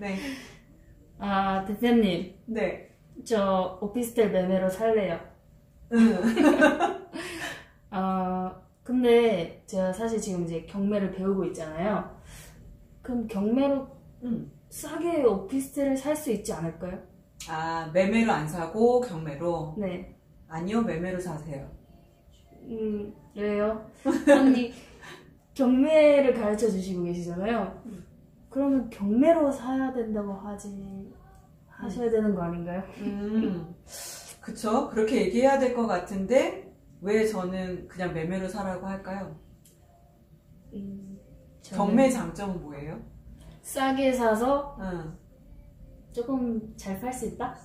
네. 아, 대표님. 네. 저 오피스텔 매매로 살래요. 근데 제가 사실 지금 이제 경매를 배우고 있잖아요. 그럼 경매로 싸게 오피스텔을 살 수 있지 않을까요? 아, 매매로 안 사고 경매로? 네. 아니요, 매매로 사세요. 왜요? 아니, 경매를 가르쳐 주시고 계시잖아요. 그러면 경매로 사야 된다고 하셔야 되는 거 아닌가요? 그쵸. 그렇게 얘기해야 될 것 같은데, 왜 저는 그냥 매매로 사라고 할까요? 경매 장점은 뭐예요? 싸게 사서 조금 잘 팔 수 있다?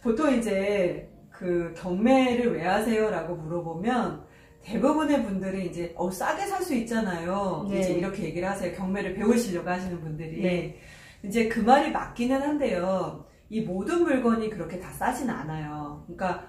보통 이제 그 경매를 왜 하세요? 라고 물어보면 대부분의 분들이 이제 싸게 살 수 있잖아요. 네. 이제 이렇게 얘기를 하세요. 경매를 배우시려고 하시는 분들이. 네. 이제 그 말이 맞기는 한데요. 이 모든 물건이 그렇게 다 싸진 않아요. 그러니까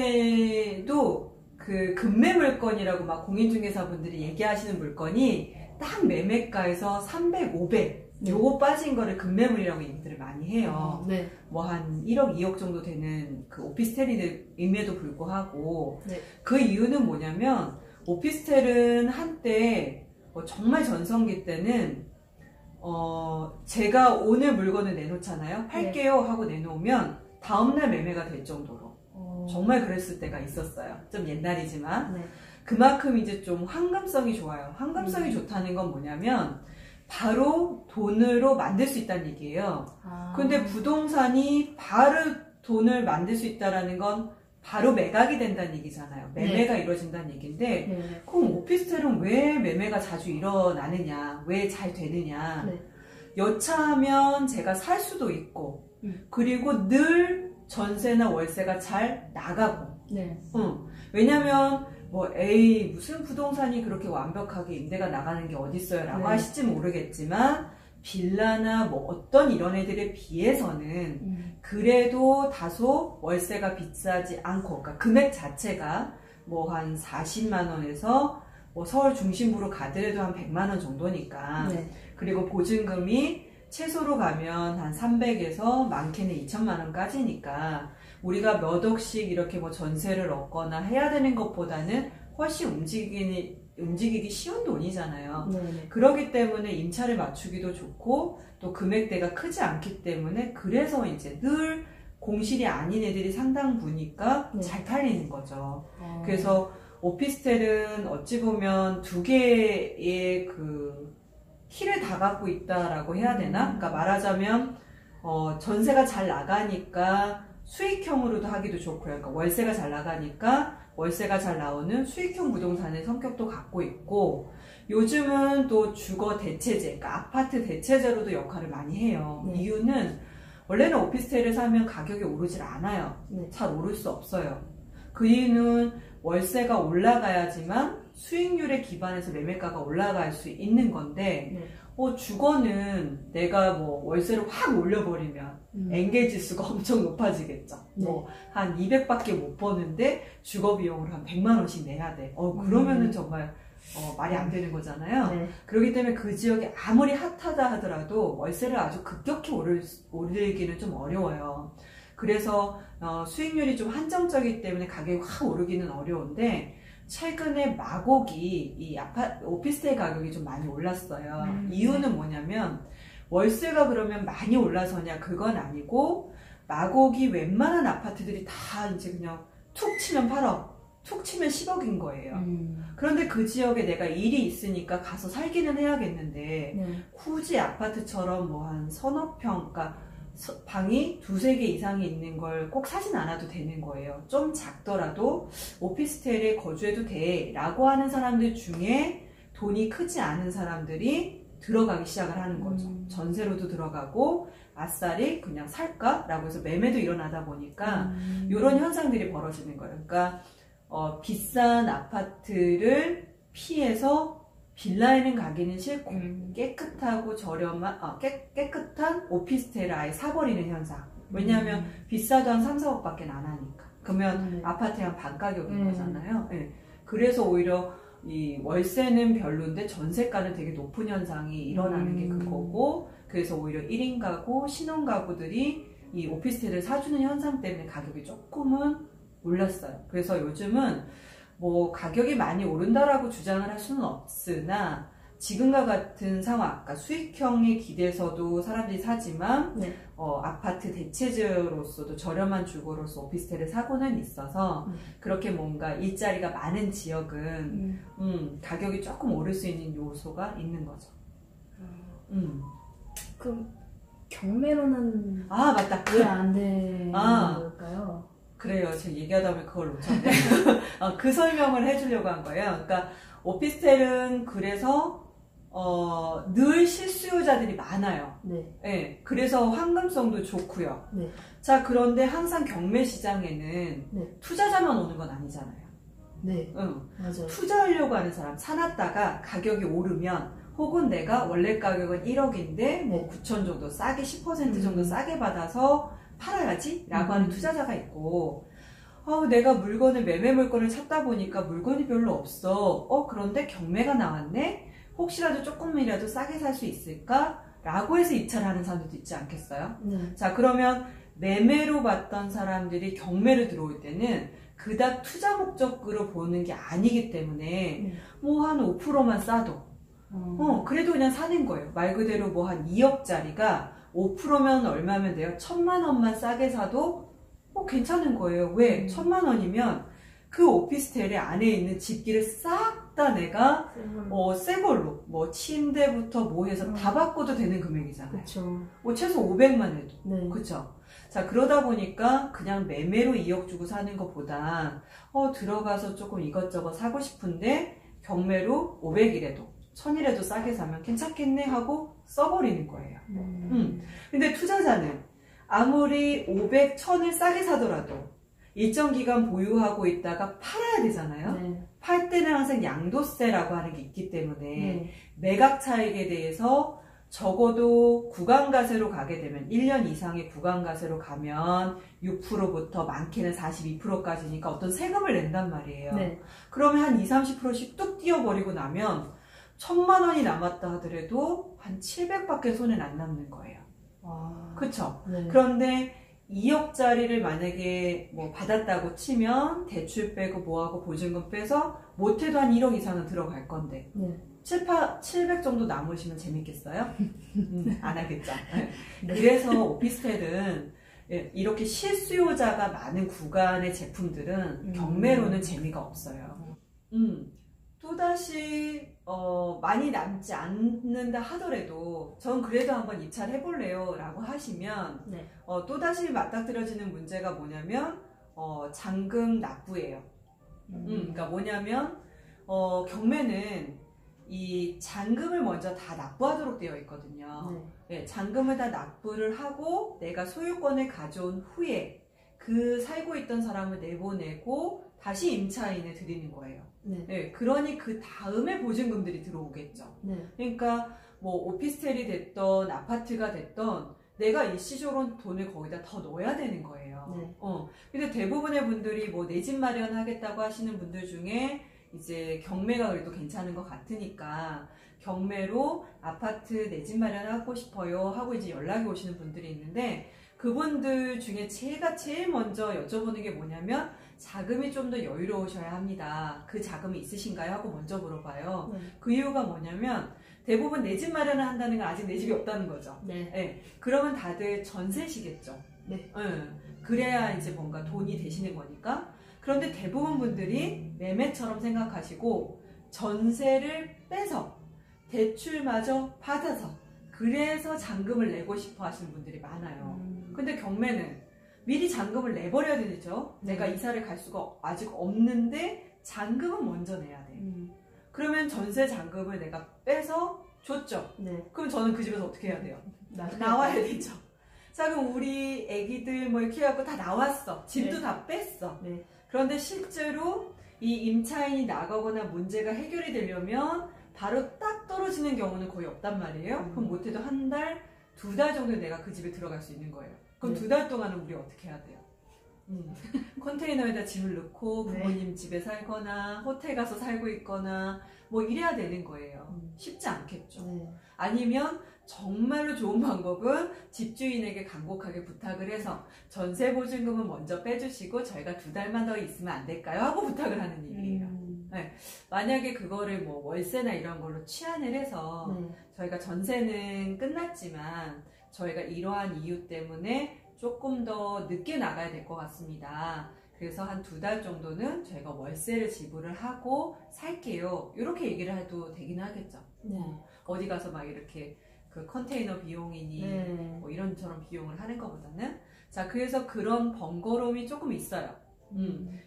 오피스텔도 그 금매 물건이라고 막 공인중개사분들이 얘기하시는 물건이 딱 매매가에서 300, 500 요거 빠진 거를 금매물이라고 얘기들을 많이 해요. 네. 뭐 한 1억, 2억 정도 되는 그 오피스텔임에도 불구하고 네. 그 이유는 뭐냐면 오피스텔은 한때 정말 전성기 때는 제가 오늘 물건을 내놓잖아요. 팔게요 하고 내놓으면 다음날 매매가 될 정도로 정말 그랬을 때가 있었어요. 좀 옛날이지만 네. 그만큼 이제 좀 황금성이 좋아요. 황금성이 좋다는 건 뭐냐면 바로 돈으로 만들 수 있다는 얘기예요. 근데 부동산이 바로 돈을 만들 수 있다는 건 바로 매각이 된다는 얘기잖아요. 매매가 네. 이루어진다는 얘기인데 네. 그럼 오피스텔은 왜 매매가 자주 일어나느냐, 왜 잘 되느냐. 네. 여차하면 제가 살 수도 있고 그리고 늘 전세나 월세가 잘 나가고 네. 왜냐면 에이 무슨 부동산이 그렇게 완벽하게 임대가 나가는 게 어딨어요 라고 네. 하실지 모르겠지만 빌라나 뭐 어떤 이런 애들에 비해서는 그래도 다소 월세가 비싸지 않고 그러니까 금액 자체가 뭐 한 40만 원에서 뭐 서울 중심부로 가더라도 한 100만 원 정도니까 네. 그리고 보증금이 최소로 가면 한 300에서 많게는 2천만 원까지니까 우리가 몇 억씩 이렇게 뭐 전세를 얻거나 해야 되는 것보다는 훨씬 움직이기 쉬운 돈이잖아요. 네. 그렇기 때문에 임차를 맞추기도 좋고 또 금액대가 크지 않기 때문에 그래서 이제 늘 공실이 아닌 애들이 상당 부니까 네. 잘 팔리는 거죠. 그래서 오피스텔은 어찌 보면 두 개의 그 키를 다 갖고 있다라고 해야 되나? 그러니까 말하자면 전세가 잘 나가니까 수익형으로도 하기도 좋고요. 그러니까 월세가 잘 나가니까 월세가 잘 나오는 수익형 부동산의 성격도 갖고 있고 요즘은 또 주거 대체제, 그러니까 아파트 대체제로도 역할을 많이 해요. 네. 이유는 원래는 오피스텔을 사면 가격이 오르질 않아요. 네. 잘 오를 수 없어요. 그 이유는 월세가 올라가야지만 수익률에 기반해서 매매가가 올라갈 수 있는 건데 네. 주거는 내가 뭐 월세를 확 올려버리면 엔게이 지수가 엄청 높아지겠죠. 네. 뭐 한 200밖에 못 버는데 주거 비용을 한 100만 원씩 내야 돼. 그러면은 정말 말이 안 되는 거잖아요. 네. 그렇기 때문에 그 지역이 아무리 핫하다 하더라도 월세를 아주 급격히 오르기는 좀 어려워요. 그래서 수익률이 좀 한정적이기 때문에 가격이 확 오르기는 어려운데 최근에 마곡이 이 오피스텔 가격이 좀 많이 올랐어요. 이유는 뭐냐면 월세가 그러면 많이 올라서냐 그건 아니고 마곡이 웬만한 아파트들이 다 이제 그냥 툭 치면 8억 툭 치면 10억인 거예요. 그런데 그 지역에 내가 일이 있으니까 가서 살기는 해야겠는데 네. 굳이 아파트처럼 뭐 한 서너 평, 그러니까 방이 두세 개 이상이 있는 걸 꼭 사진 않아도 되는 거예요. 좀 작더라도 오피스텔에 거주해도 돼 라고 하는 사람들 중에 돈이 크지 않은 사람들이 들어가기 시작을 하는 거죠. 전세로도 들어가고 아싸리 그냥 살까? 라고 해서 매매도 일어나다 보니까 이런 현상들이 벌어지는 거예요. 그러니까 비싼 아파트를 피해서 빌라에는 가기는 싫고 깨끗하고 깨끗한 오피스텔을 아예 사버리는 현상. 왜냐하면 비싸도 한 3, 4억밖에 안 하니까. 그러면 아파트의 한 반 가격인 거잖아요. 네. 그래서 오히려 이 월세는 별론데 전세가는 되게 높은 현상이 일어나는 게 그거고, 그래서 오히려 1인 가구, 신혼가구들이 이 오피스텔을 사주는 현상 때문에 가격이 조금은 올랐어요. 그래서 요즘은 뭐 가격이 많이 오른다라고 주장을 할 수는 없으나 지금과 같은 상황, 그러니까 수익형에 기대서도 사람들이 사지만 네. 아파트 대체주로서도 저렴한 주거로서 오피스텔을 사고는 있어서 그렇게 뭔가 일자리가 많은 지역은 가격이 조금 오를 수 있는 요소가 있는 거죠. 그럼 경매로는 맞다. 왜 안 되는 걸까요? 그래요. 제가 얘기하다 보면 그걸 놓쳤네. 그 설명을 해주려고 한 거예요. 그러니까 오피스텔은 그래서 늘 실수요자들이 많아요. 네. 네. 그래서 황금성도 좋고요. 네. 자, 그런데 항상 경매 시장에는 네. 투자자만 오는 건 아니잖아요. 네. 응. 맞아요. 투자하려고 하는 사람 사놨다가 가격이 오르면 혹은 내가 원래 가격은 1억인데 뭐 9천 정도 싸게 10% 정도 싸게 받아서 팔아야지 라고 하는 투자자가 있고, 내가 물건을 매매 물건을 찾다 보니까 물건이 별로 없어. 그런데 경매가 나왔네? 혹시라도 조금이라도 싸게 살 수 있을까? 라고 해서 입찰을 하는 사람들도 있지 않겠어요? 자, 그러면 매매로 봤던 사람들이 경매를 들어올 때는 그닥 투자 목적으로 보는 게 아니기 때문에 뭐 한 5%만 싸도 그래도 그냥 사는 거예요. 말 그대로 뭐 한 2억짜리가 5%면 얼마면 돼요? 1,000만 원만 싸게 사도 괜찮은 거예요. 왜? 1,000만 원이면 그 오피스텔의 안에 있는 집기를 싹 다 내가 새 걸로 뭐 침대부터 뭐 해서 다 바꿔도 되는 금액이잖아요. 그쵸. 뭐 최소 500만 해도. 네. 그쵸? 자, 그러다 보니까 그냥 매매로 2억 주고 사는 것보다 들어가서 조금 이것저것 사고 싶은데 경매로 500이라도 1000이라도 싸게 사면 괜찮겠네 하고 써버리는 거예요. 근데 투자자는 아무리 500, 1000을 싸게 사더라도 일정 기간 보유하고 있다가 팔아야 되잖아요. 네. 팔 때는 항상 양도세라고 하는 게 있기 때문에 매각 차익에 대해서 적어도 구간가세로 가게 되면 1년 이상의 구간가세로 가면 6%부터 많게는 42%까지니까 어떤 세금을 낸단 말이에요. 네. 그러면 한 20, 30%씩 뚝 띄어버리고 나면 1,000만 원이 남았다 하더라도 한 700밖에 손에 안 남는 거예요. 그쵸? 네. 그런데 2억짜리를 만약에 뭐 받았다고 치면 대출 빼고 뭐하고 보증금 빼서 못해도 한 1억 이상은 들어갈 건데 700 정도 남으시면 재밌겠어요? 안 하겠죠. 네. 그래서 오피스텔은 이렇게 실수요자가 많은 구간의 제품들은 경매로는 재미가 없어요. 또다시 많이 남지 않는다 하더라도 전 그래도 한번 입찰해볼래요 라고 하시면 또다시 맞닥뜨려지는 문제가 뭐냐면 잔금 납부예요. 그러니까 뭐냐면 경매는 이 잔금을 먼저 다 납부하도록 되어 있거든요. 잔금을 다 납부를 하고 내가 소유권을 가져온 후에 그 살고 있던 사람을 내보내고 다시 임차인을 드리는 거예요. 그러니 그 다음에 보증금들이 들어오겠죠. 그러니까 뭐 오피스텔이 됐던 아파트가 됐던 내가 일시적으로 돈을 거기다 더 넣어야 되는 거예요. 근데 대부분의 분들이 뭐 내 집 마련하겠다고 하시는 분들 중에 이제 경매가 그래도 괜찮은 것 같으니까 경매로 아파트 내 집 마련하고 싶어요 하고 이제 연락이 오시는 분들이 있는데, 그분들 중에 제가 제일 먼저 여쭤보는 게 뭐냐면 자금이 좀 더 여유로우셔야 합니다. 그 자금이 있으신가요? 하고 먼저 물어봐요. 그 이유가 뭐냐면 대부분 내 집 마련을 한다는 건 아직 내 집이 없다는 거죠. 그러면 다들 전세시겠죠. 그래야 이제 뭔가 돈이 되시는 거니까. 그런데 대부분 분들이 매매처럼 생각하시고 전세를 빼서 대출마저 받아서 그래서 잔금을 내고 싶어 하시는 분들이 많아요. 근데 경매는 미리 잔금을 내버려야 되죠. 내가 이사를 갈 수가 아직 없는데 잔금은 먼저 내야 돼. 그러면 전세 잔금을 내가 빼서 줬죠. 그럼 저는 그 집에서 어떻게 해야 돼요? 나와야 되죠. 자, 그럼 우리 애기들 뭐 이렇게 해갖고 다 나왔어. 집도 다 뺐어. 그런데 실제로 이 임차인이 나가거나 문제가 해결이 되려면 바로 딱 떨어지는 경우는 거의 없단 말이에요. 그럼 못해도 한 달, 2달 정도 내가 그 집에 들어갈 수 있는 거예요. 그럼 2달 동안은 우리 어떻게 해야 돼요? 컨테이너에다 짐을 넣고 네. 부모님 집에 살거나 호텔 가서 살고 있거나 뭐 이래야 되는 거예요. 쉽지 않겠죠. 네. 아니면 정말로 좋은 방법은 집주인에게 간곡하게 부탁을 해서 전세 보증금은 먼저 빼주시고 저희가 2달만 더 있으면 안 될까요? 하고 부탁을 하는 일이에요. 만약에 그거를 뭐 월세나 이런 걸로 취한을 해서 저희가 전세는 끝났지만 저희가 이러한 이유 때문에 조금 더 늦게 나가야 될 것 같습니다. 그래서 한 2달 정도는 저희가 월세를 지불을 하고 살게요. 이렇게 얘기를 해도 되긴 하겠죠. 네. 어디 가서 막 이렇게 그 컨테이너 비용이니 네. 뭐 이런저런 비용을 하는 것보다는. 자, 그래서 그런 번거로움이 조금 있어요.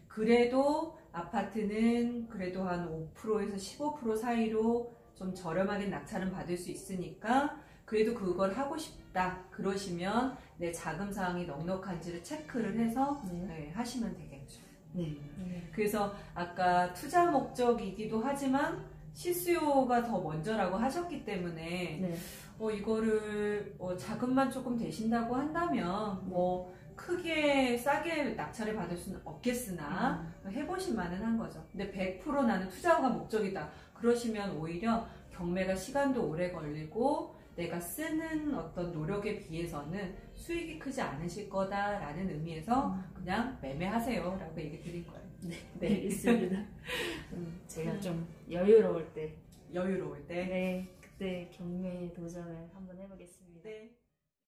그래도 아파트는 그래도 한 5%에서 15% 사이로 좀 저렴하게 낙찰은 받을 수 있으니까 그래도 그걸 하고 싶다 그러시면 내 자금 사항이 넉넉한지를 체크를 해서 하시면 되겠죠. 그래서 아까 투자 목적이기도 하지만 실수요가 더 먼저라고 하셨기 때문에 이거를 자금만 조금 되신다고 한다면 뭐 크게 싸게 낙찰을 받을 수는 없겠으나 해보실 만은 한 거죠. 근데 100% 나는 투자가 목적이다 그러시면 오히려 경매가 시간도 오래 걸리고 내가 쓰는 어떤 노력에 비해서는 수익이 크지 않으실 거다라는 의미에서 그냥 매매하세요 라고 얘기 드릴 거예요. 네, 알겠습니다. 제가 좀 여유로울 때 그때 그때 경매 도전을 한번 해보겠습니다. 네.